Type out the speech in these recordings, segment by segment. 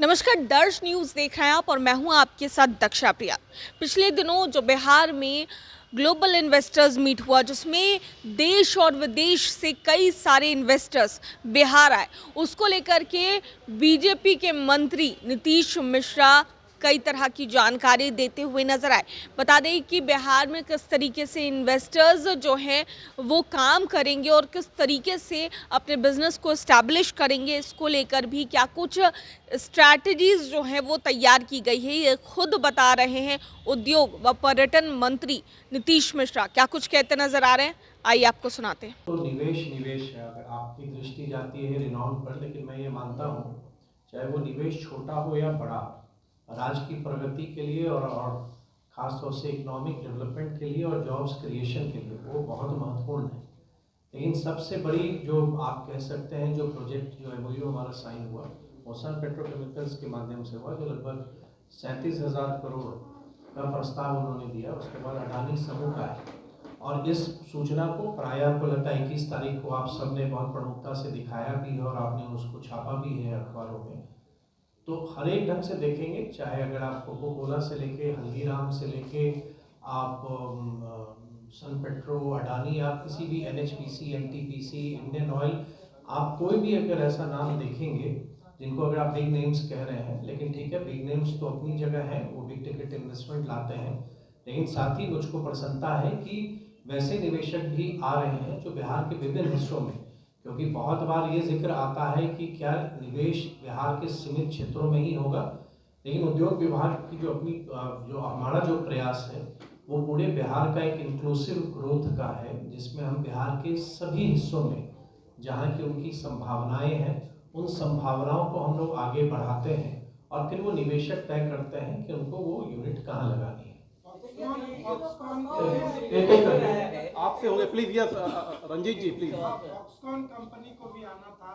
नमस्कार, दर्श न्यूज़ देख रहे हैं आप और मैं हूं आपके साथ दक्षा प्रिया। पिछले दिनों जो बिहार में ग्लोबल इन्वेस्टर्स मीट हुआ, जिसमें देश और विदेश से कई सारे इन्वेस्टर्स बिहार आए, उसको लेकर के बीजेपी के मंत्री नीतीश मिश्रा कई तरह की जानकारी देते हुए नजर आए। बता दें कि बिहार में किस तरीके से इन्वेस्टर्स जो हैं वो काम करेंगे और किस तरीके से अपने बिजनेस को एस्टैब्लिश करेंगे, इसको लेकर भी क्या कुछ स्ट्रैटेजीज जो हैं वो तैयार की गई है, ये खुद बता रहे हैं उद्योग व पर्यटन मंत्री नीतीश मिश्रा। क्या कुछ कहते नजर आ रहे हैं, आइए आपको सुनाते हैं। तो निवेश निवेश है। अगर आपकी दृष्टि जाती है रिनाउंड पर, लेकिन मैं ये मानता हूँ चाहे वो निवेश छोटा हो या बड़ा, राज्य की प्रगति के लिए और ख़ास तौर से इकोनॉमिक डेवलपमेंट के लिए और जॉब्स क्रिएशन के लिए वो बहुत महत्वपूर्ण है। लेकिन सबसे बड़ी जो आप कह सकते हैं जो प्रोजेक्ट जो एमओयू हमारा साइन हुआ ओसन पेट्रोकेमिकल्स के माध्यम से हुआ, जो लगभग 37,000 करोड़ का प्रस्ताव उन्होंने दिया। उसके बाद अडानी समूह का है और इस सूचना को प्राय आपको लगता है 21 तारीख को आप सबने बहुत प्रमुखता से दिखाया भी है और आपने उसको छापा भी है अखबारों में। तो हर एक ढंग से देखेंगे, चाहे अगर आप कोको कोला से लेके हल्दीराम से लेके आप सन पेट्रो, अडानी, आप किसी भी एनएचपीसी, एनटीपीसी, इंडियन ऑयल, आप कोई भी अगर ऐसा नाम देखेंगे जिनको अगर आप बिग नेम्स कह रहे हैं, लेकिन ठीक है बिग नेम्स तो अपनी जगह है, वो बिग टिकट इन्वेस्टमेंट लाते हैं, लेकिन साथ ही मुझको प्रसन्नता है कि वैसे निवेशक भी आ रहे हैं जो बिहार के विभिन्न हिस्सों में, क्योंकि बहुत बार ये जिक्र आता है कि क्या निवेश बिहार के सीमित क्षेत्रों में ही होगा, लेकिन उद्योग विभाग की जो अपनी जो हमारा जो प्रयास है वो पूरे बिहार का एक इंक्लूसिव ग्रोथ का है, जिसमें हम बिहार के सभी हिस्सों में जहाँ की उनकी संभावनाएं हैं उन संभावनाओं को हम लोग आगे बढ़ाते हैं और फिर वो निवेशक तय करते हैं कि उनको वो यूनिट कहाँ लगानी है। आपसे हो गए please. Yes Ranjit ji please. Foxconn company को भी आना था,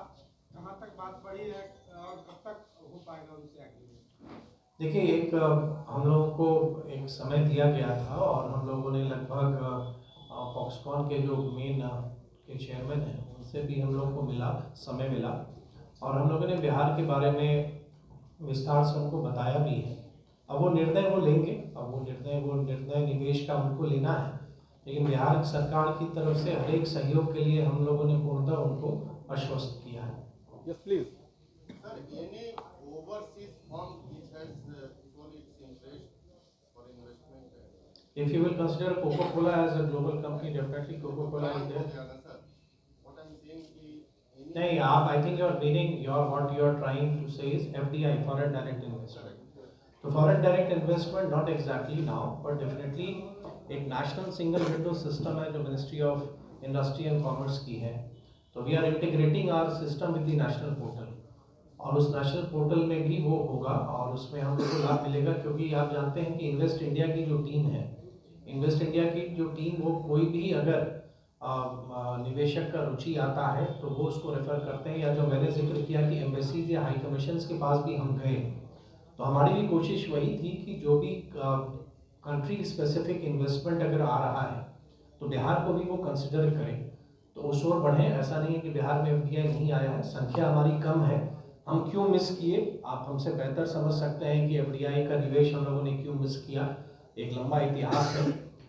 कहाँ तक बात बढ़ी है और कब तक हो पाएगा उनसे एग्रीमेंट? देखिए, एक हम लोगों को एक समय दिया गया था और हम लोगों ने लगभग फॉक्सकॉन के जो मेन के चेयरमैन हैं उनसे भी हम लोग को समय मिला और हम लोगों ने बिहार के बारे में विस्तार से उनको बताया भी है। अब वो निर्णय वो लेंगे, अब वो निर्णय निवेश का उनको लेना है, लेकिन बिहार सरकार की तरफ से हर एक सहयोग के लिए हम लोगों ने पूर्णतः उनको आश्वस्त किया है। Yes please. Sir, any overseas firm which has shown its interest for investment? If you will consider Coca-Cola as a global company, definitely Coca-Cola is there. Sir, what I'm saying is नहीं, आप I think your meaning, what you are trying to say is FDI, foreign direct investment. तो foreign direct investment not exactly now, but definitely एक national single window system है जो ministry of industry and commerce की है। तो we are integrating our system with the national portal और उस national portal में भी वो होगा और उसमें हम लोग को लाभ मिलेगा, क्योंकि आप जानते हैं कि इन्वेस्ट इंडिया की जो टीम है, इन्वेस्ट इंडिया की जो टीम, वो कोई भी अगर निवेशक का रुचि आता है तो वो उसको रेफर करते हैं, या जो मैंने जिक्र किया कि एम्बेसीज या हाई कमीशंस के पास भी हम गए, तो हमारी भी कोशिश वही थी कि जो भी कंट्री स्पेसिफिक इन्वेस्टमेंट अगर आ रहा है तो बिहार को भी वो कंसिडर करें, तो उस ओर बढ़ें। ऐसा नहीं है कि बिहार में एफडीआई नहीं आया है, संख्या हमारी कम है, हम क्यों मिस किए, आप हमसे बेहतर समझ सकते हैं कि एफडीआई का निवेश हम लोगों ने क्यों मिस किया, एक लंबा इतिहास है।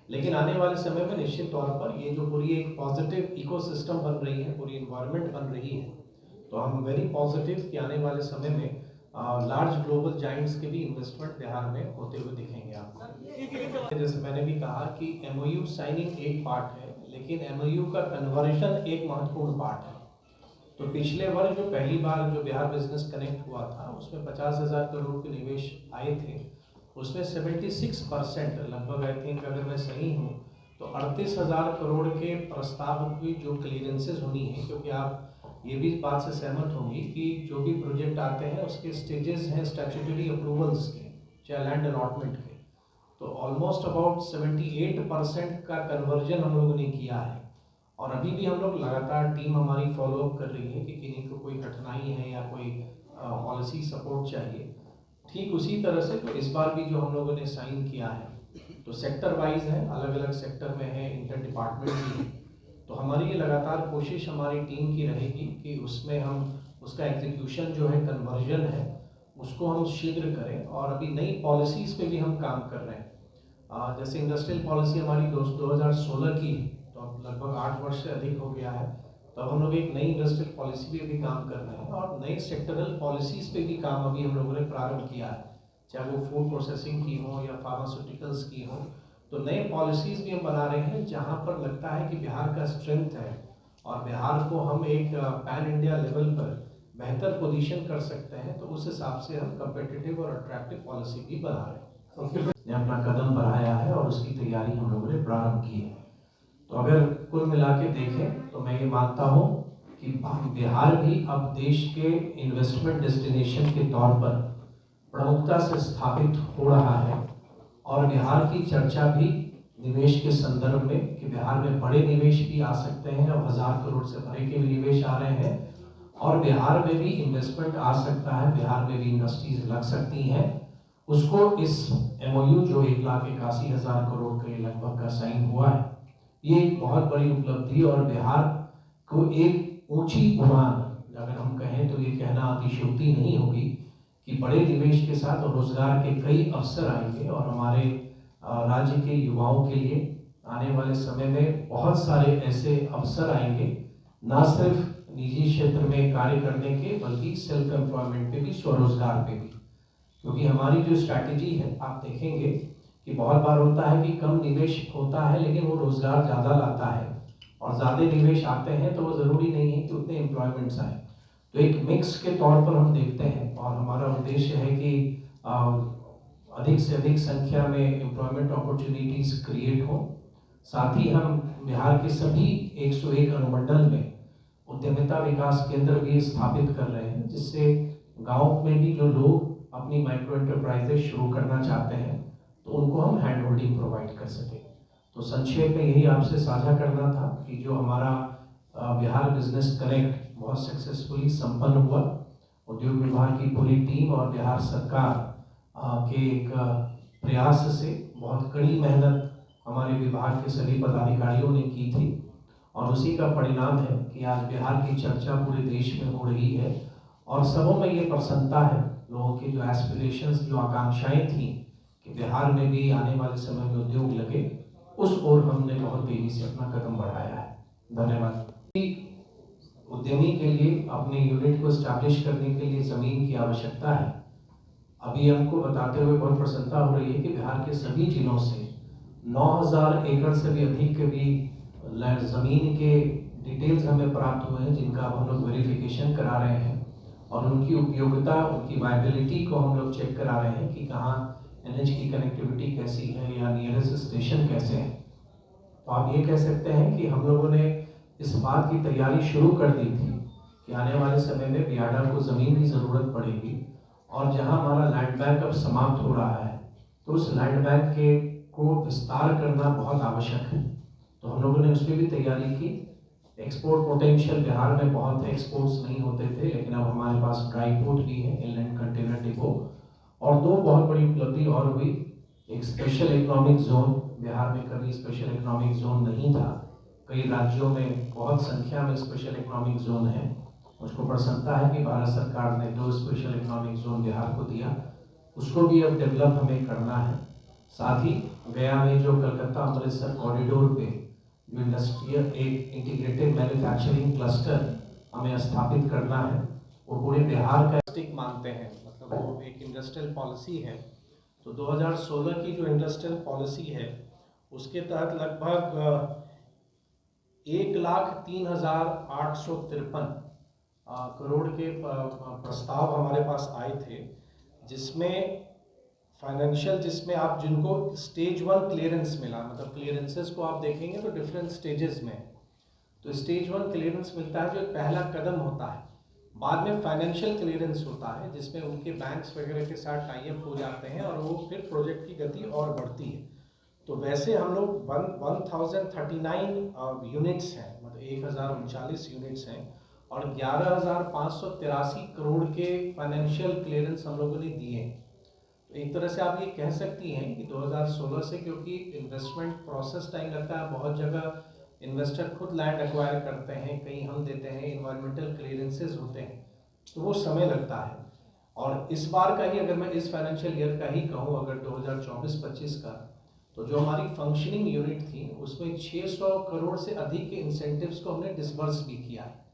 लेकिन आने वाले समय में निश्चित तौर पर ये जो पूरी एक पॉजिटिव इकोसिस्टम बन रही है, पूरी इन्वायरमेंट बन रही है, तो हम वेरी पॉजिटिव कि आने वाले समय में लार्ज ग्लोबल जाइंट्स के भी इन्वेस्टमेंट बिहार में होते हुए दिखेंगे आपको। जैसे मैंने भी कहा कि एमओयू साइनिंग एक पार्ट है, लेकिन एमओयू का कन्वर्जन एक महत्वपूर्ण पार्ट है। तो पिछले वर्ष जो पहली बार जो बिहार बिजनेस कनेक्ट हुआ था उसमें 50,000 करोड़ के निवेश आए थे, उसमें 76% लगभग, आई थिंक अगर मैं सही हूँ तो 38,000 करोड़ के प्रस्ताव की जो क्लियरेंसेज होनी है, क्योंकि आप ये भी बात से सहमत होंगी कि जो भी प्रोजेक्ट आते हैं उसके स्टेजेस हैं स्टैट्यूटरी अप्रूवल्स के, चाहे लैंड अलॉटमेंट के, तो ऑलमोस्ट अबाउट 78% का कन्वर्जन हम लोगों ने किया है और अभी भी हम लोग लगातार टीम हमारी फॉलोअप कर रही है कि किन्हीं को कोई कठिनाई है या कोई पॉलिसी सपोर्ट चाहिए। ठीक उसी तरह से तो इस बार भी जो हम लोगों ने साइन किया है तो सेक्टर वाइज है, अलग अलग सेक्टर में है, इंटर डिपार्टमेंट भी है, तो हमारी ये लगातार कोशिश हमारी टीम की रहेगी कि उसमें हम उसका एग्जीक्यूशन जो है, कन्वर्जन है, उसको हम शीघ्र करें। और अभी नई पॉलिसीज़ पे भी हम काम कर रहे हैं। जैसे इंडस्ट्रियल पॉलिसी हमारी 2016 की, तो अब लगभग 8 वर्ष से अधिक हो गया है। तो अब हम लोग एक नई इंडस्ट्रियल पॉलिसी पे भी काम कर रहे हैं और नई सेक्टरल पॉलिसीज़ पे भी काम अभी हम लोगों ने प्रारंभ किया है, चाहे वो फूड प्रोसेसिंग की हो या फार्मास्यूटिकल्स की हो। तो नए पॉलिसीज़ भी हम बना रहे हैं जहाँ पर लगता है कि बिहार का स्ट्रेंथ है और बिहार को हम एक पैन इंडिया लेवल पर बेहतर पोजीशन कर सकते हैं। तो उस हिसाब से हम कम्पिटिटिव और अट्रैक्टिव पॉलिसी भी बना रहे हैं। ने अपना कदम बढ़ाया है और उसकी तैयारी हम लोगों ने प्रारंभ की है। तो अगर कुल मिला के देखें तो मैं ये मानता हूँ कि बिहार भी अब देश के इन्वेस्टमेंट डेस्टिनेशन के तौर पर प्रमुखता से स्थापित हो रहा है। और बिहार की चर्चा भी निवेश के संदर्भ में कि बिहार में बड़े निवेश भी आ सकते हैं, अब 1000 करोड़ से परे के भी निवेश आ रहे हैं और बिहार में भी इन्वेस्टमेंट आ सकता है, बिहार में भी इंडस्ट्रीज लग सकती हैं। उसको इस MOU जो 1,81,000 करोड़ के लगभग का साइन हुआ है, ये एक बहुत बड़ी उपलब्धि और बिहार को एक ऊंची उड़ान, अगर हम कहें तो ये कहना अतिशयोक्ति नहीं होगी कि बड़े निवेश के साथ रोजगार के कई अवसर आएंगे और हमारे राज्य के युवाओं के लिए आने वाले समय में बहुत सारे ऐसे अवसर आएंगे, ना सिर्फ निजी क्षेत्र में कार्य करने के बल्कि सेल्फ एम्प्लॉयमेंट पे भी, स्वरोजगार पे भी। क्योंकि हमारी जो स्ट्रैटेजी है, आप देखेंगे कि बहुत बार होता है कि कम निवेश होता है लेकिन वो रोजगार ज़्यादा लाता है, और ज़्यादा निवेश आते हैं तो वो ज़रूरी नहीं है कि उतने एम्प्लॉयमेंट्स आए। तो एक मिक्स के तौर पर हम देखते हैं और हमारा उद्देश्य है कि अधिक से अधिक संख्या में एम्प्लॉयमेंट अपॉर्चुनिटीज क्रिएट हो। साथ ही हम बिहार के सभी 101 अनुमंडल में उद्यमिता विकास केंद्र भी स्थापित कर रहे हैं, जिससे गांव में भी जो लोग अपनी माइक्रो एंटरप्राइजेज शुरू करना चाहते हैं तो उनको हम हैंड होल्डिंग प्रोवाइड कर सकें। तो संक्षेप में यही आपसे साझा करना था कि जो हमारा बिहार बिजनेस कनेक्ट बहुत सक्सेसफुली संपन्न हुआ, उद्योग विभाग की पूरी टीम और बिहार सरकार के एक प्रयास से, बहुत कड़ी मेहनत हमारे विभाग के सभी पदाधिकारियों ने की थी और उसी का परिणाम है कि आज बिहार की चर्चा पूरे देश में हो रही है और सबों में ये प्रसन्नता है। लोगों की जो एस्पिरेशंस, जो आकांक्षाएं थी कि बिहार में भी आने वाले समय में उद्योग लगे, उस ओर हमने बहुत तेजी से अपना कदम बढ़ाया है। धन्यवाद। उद्यमी के लिए अपने यूनिट को स्टैब्लिश करने के लिए ज़मीन की आवश्यकता है। अभी हमको बताते हुए बहुत प्रसन्नता हो रही है कि बिहार के सभी जिलों से 9000 एकड़ से भी अधिक के भी ज़मीन के डिटेल्स हमें प्राप्त हुए हैं, जिनका हम लोग वेरिफिकेशन करा रहे हैं और उनकी उपयोगिता, उनकी वायबिलिटी को हम लोग चेक करा रहे हैं कि कहाँ NH की कनेक्टिविटी कैसी है या नियरेस्ट स्टेशन कैसे हैं। तो आप ये कह सकते हैं कि हम लोगों ने इस बात की तैयारी शुरू कर दी थी कि आने वाले समय में बियाडा को ज़मीन की ज़रूरत पड़ेगी और जहां हमारा लैंड बैंक अब समाप्त हो रहा है तो उस लैंड बैंक के को विस्तार करना बहुत आवश्यक है। तो हम लोगों ने उसमें भी तैयारी की। एक्सपोर्ट पोटेंशियल बिहार में बहुत है, एक्सपोर्ट्स नहीं होते थे, लेकिन अब हमारे पास ड्राई पोर्ट भी है, इनलैंड कंटेनर डिपो, और दो बहुत बड़ी उपलब्धि और हुई। एक स्पेशल इकोनॉमिक जोन, बिहार में कभी स्पेशल इकोनॉमिक जोन नहीं था, कई राज्यों में बहुत संख्या में स्पेशल इकोनॉमिक जोन है। मुझको प्रसन्नता है कि भारत सरकार ने 2 स्पेशल इकोनॉमिक जोन बिहार को दिया, उसको भी अब डेवलप हमें करना है। साथ ही गया में जो कलकत्ता अमृतसर कॉरिडोर पे जो इंडस्ट्रियल एक इंटीग्रेटेड मैन्युफैक्चरिंग क्लस्टर हमें स्थापित करना है, वो पूरे बिहार का स्टिक मानते हैं, मतलब वो एक इंडस्ट्रियल पॉलिसी है। तो 2016 की जो इंडस्ट्रियल पॉलिसी है उसके तहत लगभग 1,03,853 करोड़ के प्रस्ताव हमारे पास आए थे, जिसमें फाइनेंशियल, जिसमें आप जिनको स्टेज 1 क्लियरेंस मिला, मतलब क्लियरेंसेस को आप देखेंगे तो डिफरेंट स्टेजेस में। तो स्टेज 1 क्लियरेंस मिलता है जो एक पहला कदम होता है। बाद में फाइनेंशियल क्लियरेंस होता है जिसमें उनके बैंक्स वगैरह के साथ टाई अप हो जाते हैं और वो फिर प्रोजेक्ट की गति और बढ़ती है। तो वैसे हम लोग 1039 यूनिट्स हैं, मतलब 1039 यूनिट्स हैं और 11,583 करोड़ के फाइनेंशियल क्लियरेंस हम लोगों ने दिए हैं। तो एक तरह से आप ये कह सकती हैं कि 2016 से, क्योंकि इन्वेस्टमेंट प्रोसेस टाइम लगता है, बहुत जगह इन्वेस्टर खुद लैंड एक्वायर करते हैं, कहीं हम देते हैं, इन्वायरमेंटल क्लियरेंसेस होते हैं, तो वो समय लगता है। और इस बार का ही अगर मैं इस फाइनेंशियल ईयर का ही कहूँ, अगर 2024-25 का, तो जो हमारी फंक्शनिंग यूनिट थी उसमें 600 करोड़ से अधिक के इंसेंटिव्स को हमने डिसबर्स भी किया है।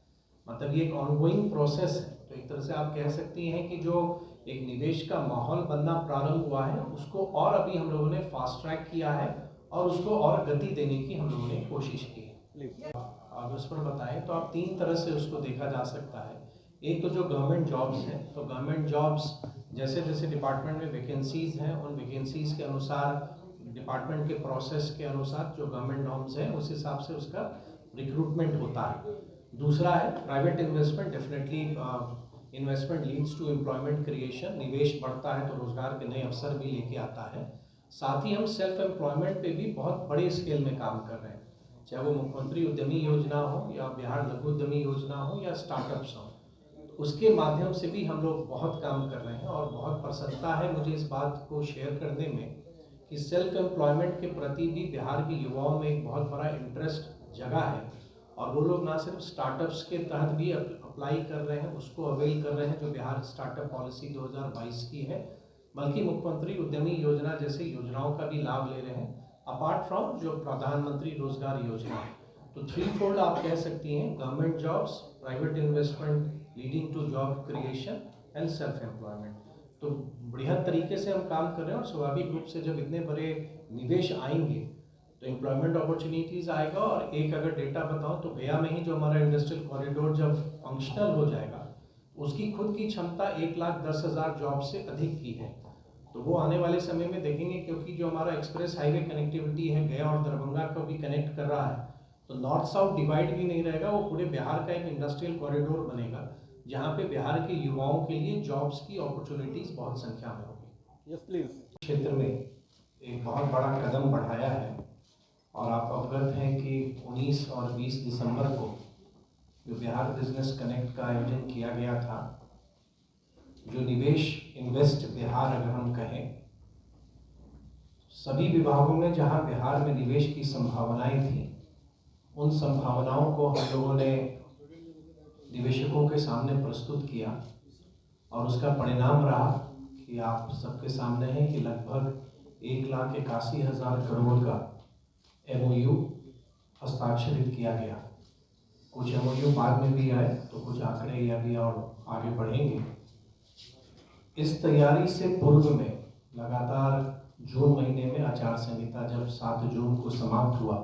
मतलब ये एक ऑनगोइंग प्रोसेस है। तो एक तरह से आप कह सकती हैं कि जो एक निवेश का माहौल बनना प्रारंभ हुआ है उसको और अभी हम लोगों ने फास्ट ट्रैक किया है और उसको और गति देने की हम लोगों ने कोशिश की है। आप उस पर बताएं तो आप 3 तरह से उसको देखा जा सकता है। एक तो जो गवर्नमेंट जॉब्स हैं, तो गवर्नमेंट जॉब्स जैसे जैसे डिपार्टमेंट में वैकेंसीज हैं, उन वैकेंसीज के अनुसार, डिपार्टमेंट के प्रोसेस के अनुसार जो गवर्नमेंट नॉर्म्स हैं उस हिसाब से उसका रिक्रूटमेंट होता है। दूसरा है private investment. Definitely investment leads to employment creation. निवेश बढ़ता है तो रोजगार के नए अवसर भी लेके आता है। साथ ही हम सेल्फ एम्प्लॉयमेंट पे भी बहुत बड़े स्केल में काम कर रहे हैं, चाहे वो मुख्यमंत्री उद्यमी योजना हो या बिहार लघु उद्यमी योजना हो या स्टार्टअप्स हो। तो उसके माध्यम से भी हम लोग बहुत काम कर रहे हैं और बहुत प्रसन्नता है मुझे इस बात को शेयर करने में कि सेल्फ एम्प्लॉयमेंट के प्रति भी बिहार के युवाओं में एक बहुत बड़ा इंटरेस्ट जगा है और वो लोग ना सिर्फ स्टार्टअप्स के तहत भी अप्लाई कर रहे हैं, उसको अवेल कर रहे हैं जो बिहार स्टार्टअप पॉलिसी 2022 की है, बल्कि मुख्यमंत्री उद्यमी योजना जैसे योजनाओं का भी लाभ ले रहे हैं, अपार्ट फ्रॉम जो प्रधानमंत्री रोजगार योजना है। तो 3 फोल्ड आप कह सकती हैं, government jobs, private investment leading to job creation and self employment. तो बृहद तरीके से हम काम कर रहे हैं और स्वाभाविक रूप से जब इतने बड़े निवेश आएंगे तो एम्प्लॉयमेंट अपॉर्चुनिटीज़ आएगा। और एक अगर डेटा बताऊं तो गया में ही जो हमारा इंडस्ट्रियल कॉरिडोर जब फंक्शनल हो जाएगा उसकी खुद की क्षमता 1,10,000 जॉब से अधिक की है। तो वो आने वाले समय में देखेंगे, क्योंकि जो हमारा एक्सप्रेस हाईवे कनेक्टिविटी है गया और दरभंगा को भी कनेक्ट कर रहा है, तो नॉर्थ साउथ डिवाइड भी नहीं रहेगा, वो पूरे बिहार का एक इंडस्ट्रियल कॉरिडोर बनेगा जहाँ पे बिहार के युवाओं के लिए जॉब्स की अपॉर्चुनिटीज़ बहुत संख्या में होगी। Yes, please. क्षेत्र में एक बहुत बड़ा कदम बढ़ाया है और आप अवगत हैं कि 19 और 20 दिसंबर को जो बिहार बिजनेस कनेक्ट का आयोजन किया गया था, जो निवेश इन्वेस्ट बिहार अगर हम कहें, सभी विभागों में जहां बिहार में निवेश की संभावनाएं थी, उन संभावनाओं को हम लोगों ने निवेशकों के सामने प्रस्तुत किया और उसका परिणाम रहा कि आप सबके सामने है कि लगभग 1,81,000 करोड़ का MOU हस्ताक्षरित किया गया। कुछ MOU बाद में भी आए तो कुछ आंकड़े या भी और आगे बढ़ेंगे। इस तैयारी से पूर्व में लगातार जून महीने में आचार संहिता जब 7 जून को समाप्त हुआ,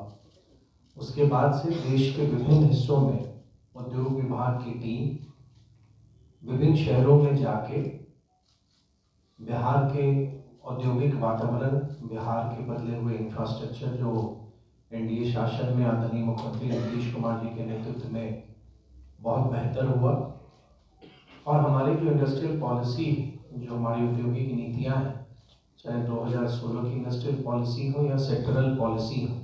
उसके बाद से देश के विभिन्न हिस्सों में उद्योग विभाग की टीम विभिन्न शहरों में जाके बिहार के औद्योगिक वातावरण, बिहार के बदले हुए इंफ्रास्ट्रक्चर जो NDA शासन में आदरणीय मुख्यमंत्री नीतीश कुमार जी के नेतृत्व में बहुत बेहतर हुआ, और हमारी जो इंडस्ट्रियल पॉलिसी, जो हमारी औद्योगिक नीतियां हैं, चाहे 2016 की इंडस्ट्रियल पॉलिसी हो या सेक्टरल पॉलिसी हो,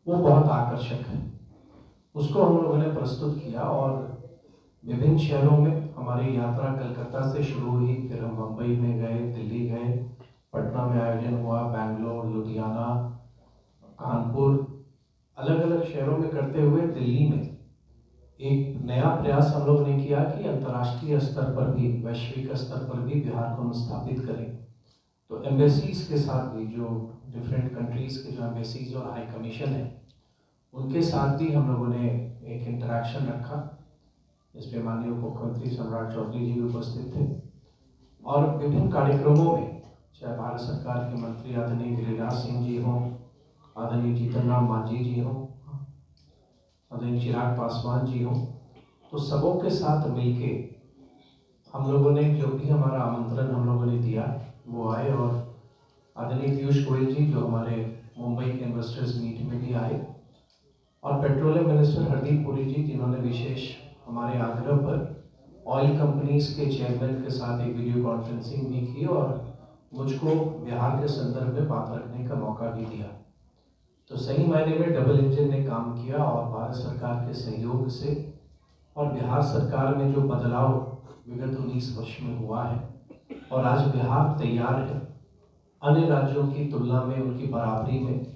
वो बहुत आकर्षक है। उसको हम लोगों ने प्रस्तुत किया और विभिन्न शहरों में हमारी यात्रा कलकत्ता से शुरू हुई, फिर हम मुंबई में गए, दिल्ली गए, पटना में आयोजन हुआ, बेंगलोर, लुधियाना, कानपुर, अलग अलग शहरों में करते हुए दिल्ली में एक नया प्रयास हम लोगों ने किया कि अंतर्राष्ट्रीय स्तर पर भी, वैश्विक स्तर पर भी बिहार को हम स्थापित करें। तो एम्बेसीज के साथ भी, जो डिफरेंट कंट्रीज के जो एम्बेसीज और हाई कमीशन है, उनके साथ भी हम लोगों ने एक इंटरेक्शन रखा, जिसमें माननीय मुख्यमंत्री सम्राट चौधरी जी भी उपस्थित थे। और विभिन्न कार्यक्रमों में चाहे भारत सरकार के मंत्री आदरणीय गिरिराज सिंह जी हों, आदरणीय जीतन राम मांझी जी हों, आदरणीय चिराग पासवान जी हों, तो सबों के साथ मिलके हम लोगों ने जो भी हमारा आमंत्रण हम लोगों ने दिया वो आए। और आदरणीय पीयूष गोयल जी जो हमारे मुंबई के इन्वेस्टर्स मीट में भी आए, और पेट्रोलियम मिनिस्टर हरदीप पुरी जी, जिन्होंने विशेष हमारे आग्रह पर ऑयल कंपनीज के चेयरमैन के साथ एक वीडियो कॉन्फ्रेंसिंग भी की और मुझको बिहार के संदर्भ में बात रखने का मौका भी दिया। तो सही मायने में डबल इंजन ने काम किया और भारत सरकार के सहयोग से और बिहार सरकार में जो बदलाव विगत 19 वर्ष में हुआ है, और आज बिहार तैयार है अन्य राज्यों की तुलना में, उनकी बराबरी में।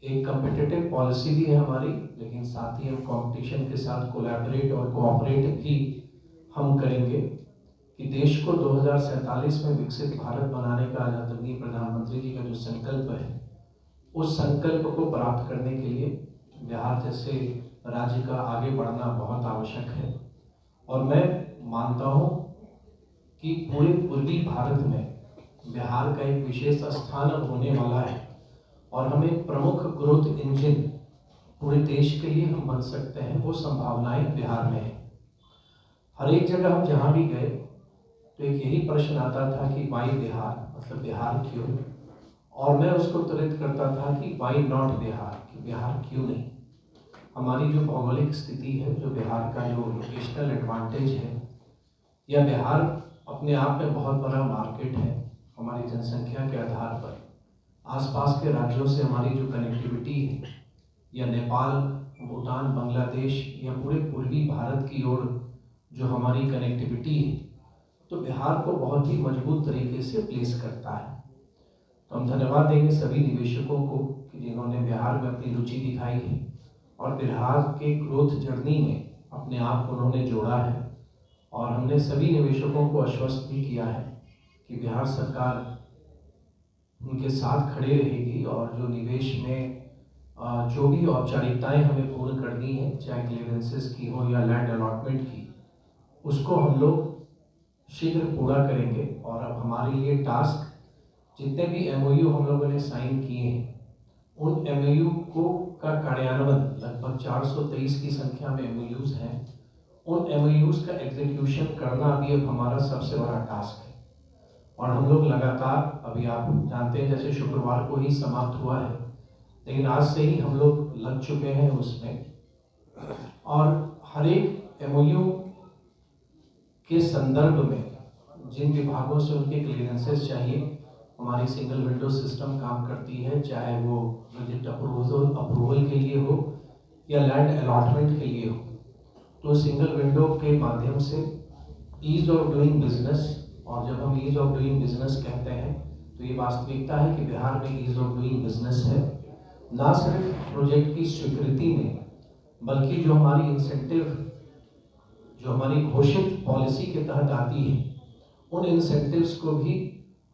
एक कम्पिटिटिव पॉलिसी भी है हमारी, लेकिन साथ ही हम कंपटीशन के साथ कोलैबोरेट और कोऑपरेट भी हम करेंगे। कि देश को 2047 में विकसित भारत बनाने का आदरणीय प्रधानमंत्री जी का जो संकल्प है, उस संकल्प को प्राप्त करने के लिए बिहार जैसे राज्य का आगे बढ़ना बहुत आवश्यक है। और मैं मानता हूँ कि पूरे पूर्वी भारत में बिहार का एक विशेष स्थान अब होने वाला है और हम एक प्रमुख ग्रोथ इंजन पूरे देश के लिए हम बन सकते हैं। वो संभावनाएं बिहार में है। हर एक जगह हम जहाँ भी गए तो एक यही प्रश्न आता था कि वाई बिहार, मतलब बिहार क्यों? और मैं उसको उत्तरित करता था कि वाई नॉट बिहार, कि बिहार क्यों नहीं। हमारी जो भौगोलिक स्थिति है, जो बिहार का जो लोकेशनल एडवांटेज है, या बिहार अपने आप में बहुत बड़ा मार्केट है। हमारी जनसंख्या के आधार पर आसपास के राज्यों से हमारी जो कनेक्टिविटी है, या नेपाल, भूटान, बांग्लादेश या पूरे पूर्वी भारत की ओर जो हमारी कनेक्टिविटी है, तो बिहार को बहुत ही मजबूत तरीके से प्लेस करता है। तो हम धन्यवाद देंगे सभी निवेशकों को कि जिन्होंने बिहार में अपनी रुचि दिखाई है और बिहार के ग्रोथ जर्नी में अपने आप को उन्होंने जोड़ा है। और हमने सभी निवेशकों को आश्वस्त भी किया है कि बिहार सरकार उनके साथ खड़े रहेगी और जो निवेश में जो भी औपचारिकताएं हमें पूर्ण करनी है, चाहे क्लियरेंसेस की हो या लैंड अलॉटमेंट की, उसको हम लोग शीघ्र पूरा करेंगे। और अब हमारे लिए टास्क, जितने भी MOU हम लोगों ने साइन किए हैं, उन MOU को का कार्यान्वयन, लगभग 423 की संख्या में MOUs हैं, उन MOUs का एग्जीक्यूशन करना अभी अब हमारा सबसे बड़ा टास्क है। और हम लोग लगातार, अभी आप जानते हैं जैसे शुक्रवार को ही समाप्त हुआ है, लेकिन आज से ही हम लोग लग चुके हैं उसमें। और हर एक MOU के संदर्भ में जिन विभागों से उनके क्लियरेंसेस चाहिए, हमारी सिंगल विंडो सिस्टम काम करती है, चाहे वो प्रोजेक्ट अप्रूवल के लिए हो या लैंड अलॉटमेंट के लिए हो। तो सिंगल विंडो के माध्यम से ईज ऑफ डूइंग बिजनेस, और जब हम ईज ऑफ डूइंग बिजनेस कहते हैं तो ये वास्तविकता है कि बिहार में ईज ऑफ डूइंग बिजनेस है, ना सिर्फ प्रोजेक्ट की स्वीकृति में, बल्कि जो हमारी इंसेंटिव, जो हमारी घोषित पॉलिसी के तहत आती है, उन इंसेंटिव्स को भी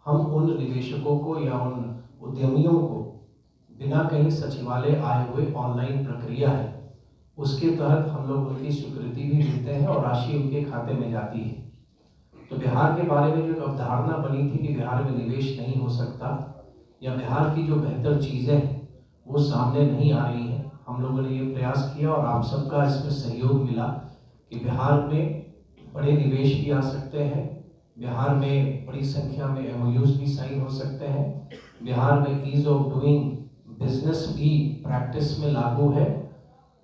हम उन निवेशकों को या उन उद्यमियों को बिना कहीं सचिवालय आए हुए ऑनलाइन प्रक्रिया है, उसके तहत हम लोग उनकी स्वीकृति भी देते हैं और राशि उनके खाते में जाती है। तो बिहार के बारे में जो अवधारणा बनी थी कि बिहार में निवेश नहीं हो सकता या बिहार की जो बेहतर चीज़ें हैं वो सामने नहीं आ रही हैं, हम लोगों ने ये प्रयास किया और आप सबका इसमें सहयोग मिला कि बिहार में बड़े निवेश भी आ सकते हैं, बिहार में बड़ी संख्या में MOUs भी साइन हो सकते हैं, बिहार में ईज ऑफ डूइंग बिजनेस भी प्रैक्टिस में लागू है,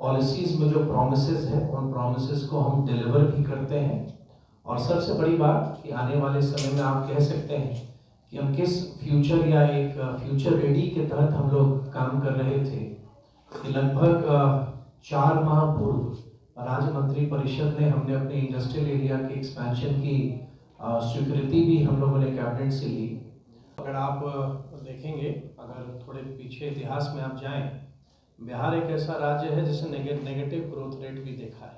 पॉलिसीज में जो प्रोमिसेस है उन प्रोमिसेस को हम डिलीवर भी करते हैं। और सबसे बड़ी बात कि आने वाले समय में आप कह सकते हैं कि हम किस फ्यूचर या एक फ्यूचर रेडी के तहत हम लोग काम कर रहे थे कि लगभग 4 माह पूर्व राज्य मंत्री परिषद ने हमने अपने इंडस्ट्रियल एरिया के एक्सपेंशन की स्वीकृति भी हम लोगों ने कैबिनेट से ली। अगर आप देखेंगे, अगर थोड़े पीछे इतिहास में आप जाएं, बिहार एक ऐसा राज्य है जिसने नेगेटिव ग्रोथ रेट भी देखा है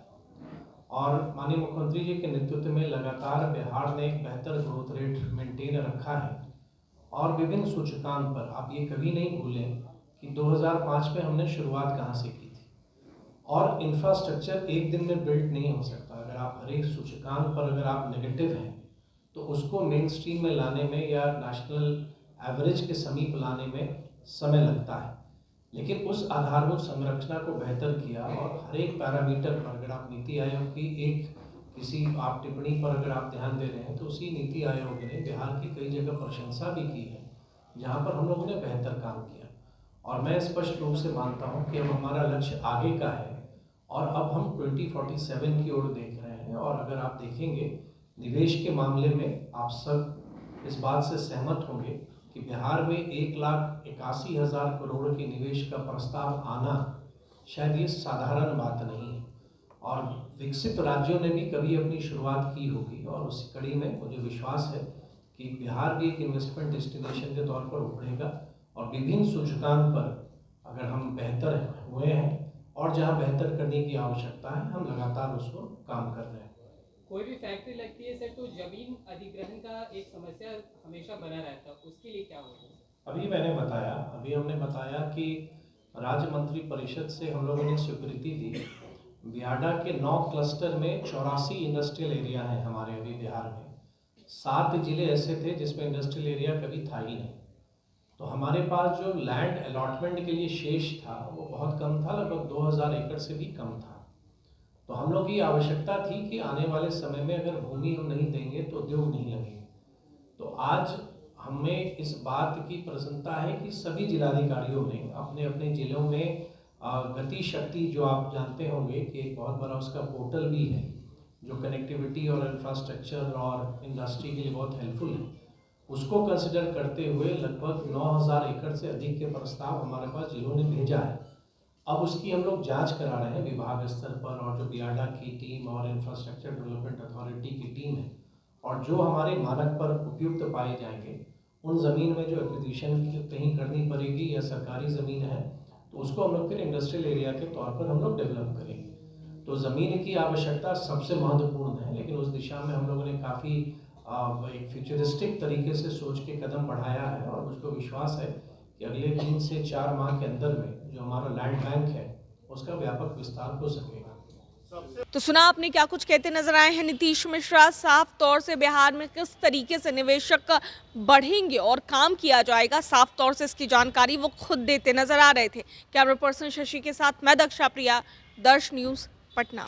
और माननीय मुख्यमंत्री जी के नेतृत्व में लगातार बिहार ने एक बेहतर ग्रोथ रेट मेंटेन रखा है। और विभिन्न सूचकांक पर आप ये कभी नहीं भूलें कि 2005 में हमने शुरुआत कहाँ से की थी। और इंफ्रास्ट्रक्चर एक दिन में बिल्ड नहीं हो सकता। अगर आप हर एक सूचकांक पर अगर आप नेगेटिव हैं तो उसको मेन स्ट्रीम में लाने में या नेशनल एवरेज के समीप लाने में समय लगता है, लेकिन उस आधारभूत संरचना को बेहतर किया और हर एक पैरामीटर पर, अगर आप नीति आयोग की एक किसी आप टिप्पणी पर अगर आप ध्यान दे रहे हैं तो उसी नीति आयोग ने बिहार की कई जगह प्रशंसा भी की है जहां पर हम लोगों ने बेहतर काम किया। और मैं स्पष्ट रूप से मानता हूं कि अब हमारा लक्ष्य आगे का है और अब हम 2047 की ओर देख रहे हैं। और अगर आप देखेंगे निवेश के मामले में आप सब इस बात से सहमत होंगे कि बिहार में 1,81,000 करोड़ के निवेश का प्रस्ताव आना शायद ये साधारण बात नहीं है। और विकसित राज्यों ने भी कभी अपनी शुरुआत की होगी और उसी कड़ी में मुझे विश्वास है कि बिहार भी एक इन्वेस्टमेंट डेस्टिनेशन के तौर पर उभरेगा। और विभिन्न सूचकांक पर अगर हम बेहतर हुए हैं और जहां बेहतर करने की आवश्यकता है, हम लगातार उसको काम कर रहे हैं। कोई भी फैक्ट्री लगती है सर तो जमीन अधिग्रहण का एक समस्या हमेशा बना रहता है, उसके लिए क्या होगा? अभी हमने बताया कि राज्य मंत्री परिषद से हम लोगों ने स्वीकृति दी। बियाडा के 9 क्लस्टर में 84 इंडस्ट्रियल एरिया हैं हमारे अभी बिहार में। 7 जिले ऐसे थे जिसमें इंडस्ट्रियल एरिया कभी था ही नहीं। तो हमारे पास जो लैंड अलॉटमेंट के लिए शेष था वो बहुत कम था, लगभग 2000 एकड़ से भी कम था। तो हम लोग की आवश्यकता थी कि आने वाले समय में अगर भूमि हम नहीं देंगे तो उद्योग नहीं लगेंगे। तो आज हमें इस बात की प्रसन्नता है कि सभी जिलाधिकारियों ने अपने अपने जिलों में गति शक्ति, जो आप जानते होंगे कि एक बहुत बड़ा उसका पोर्टल भी है जो कनेक्टिविटी और इंफ्रास्ट्रक्चर और इंडस्ट्री के लिए बहुत हेल्पफुल है, उसको कंसिडर करते हुए लगभग 9000 एकड़ से अधिक के प्रस्ताव हमारे पास जिलों ने भेजा है। अब उसकी हम लोग जांच करा रहे हैं विभाग स्तर पर, और जो बियाडा की टीम और इंफ्रास्ट्रक्चर डेवलपमेंट अथॉरिटी की टीम है, और जो हमारे मानक पर उपयुक्त पाए जाएंगे उन ज़मीन में जो एक्विजिशन कहीं करनी पड़ेगी या सरकारी ज़मीन है तो उसको हम लोग फिर इंडस्ट्रियल एरिया के तौर पर हम लोग डेवलप करेंगे। तो ज़मीन की आवश्यकता सबसे महत्वपूर्ण है, लेकिन उस दिशा में हम लोगों ने काफ़ी एक फ्यूचरिस्टिक तरीके से सोच के कदम बढ़ाया है, और मुझको विश्वास है कि अगले 3 से 4 माह के अंदर में जो हमारा लैंड बैंक है उसका व्यापक विस्तार हो सकेगा। तो सुना आपने क्या कुछ कहते नजर आए हैं नीतीश मिश्रा। साफ तौर से बिहार में किस तरीके से निवेशक बढ़ेंगे और काम किया जाएगा, साफ तौर से इसकी जानकारी वो खुद देते नजर आ रहे थे। कैमरा पर्सन शशि के साथ मैं दक्षा प्रिया, दर्श न्यूज़, पटना।